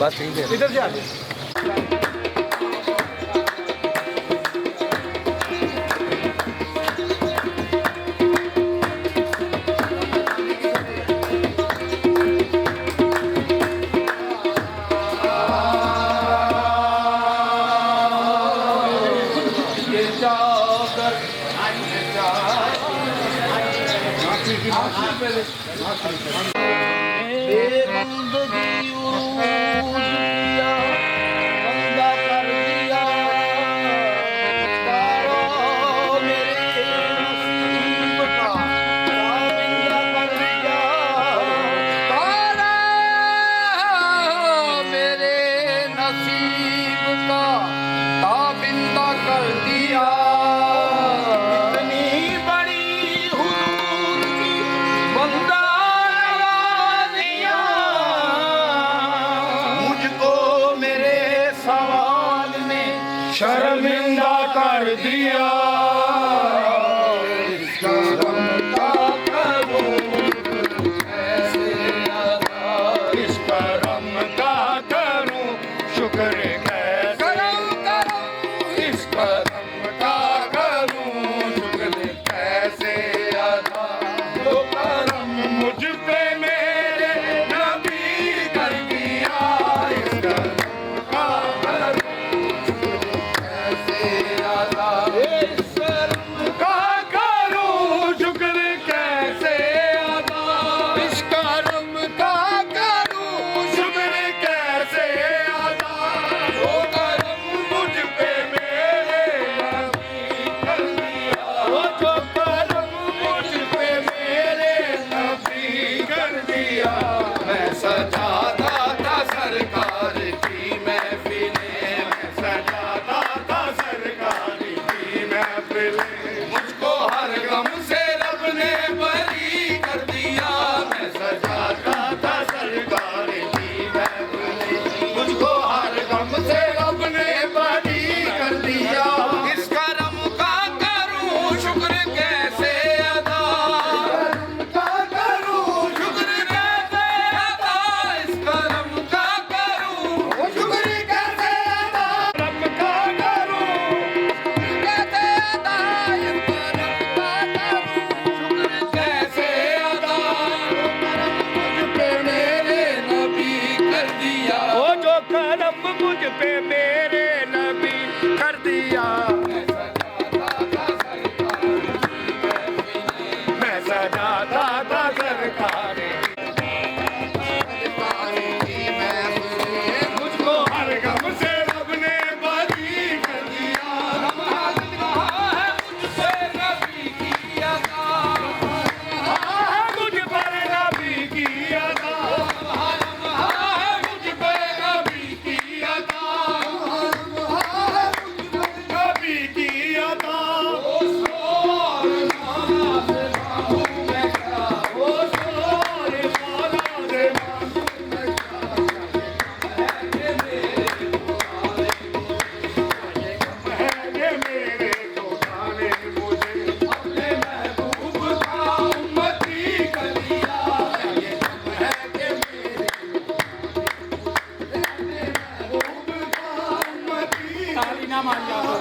बस ठीक है, इधर से आ जाओ। शर्मिंदा कर दिया, इस करम का करूं शुक्र कैसे, इस करम का करूं शुक्र कैसे अदा। तो करम मुझ पे मेरे नबी कर दिया, इस करम का मुझको हर गम से रब ने बरी कर दिया, मैं सजाता था सरकार की महफिल। मुझको हर गम से रब ने बरी कर दिया, इस करम का करूं शुक्र कैसे अदा, का करूं शुक्र कैसे अदा, इस करम का करूं शुक्र कैसे अदा, करम का करूं मुझ पे मेरे नबी कर दिया। मैं सजाता था सरकार, मुझको हर गम से रब ने बरी कर दिया, मुझसे नबी की अदा, मुझ पर नबी की अदा, मुझ पे नबी की अदा, नबी की अदा। ताली ना मान जाओ।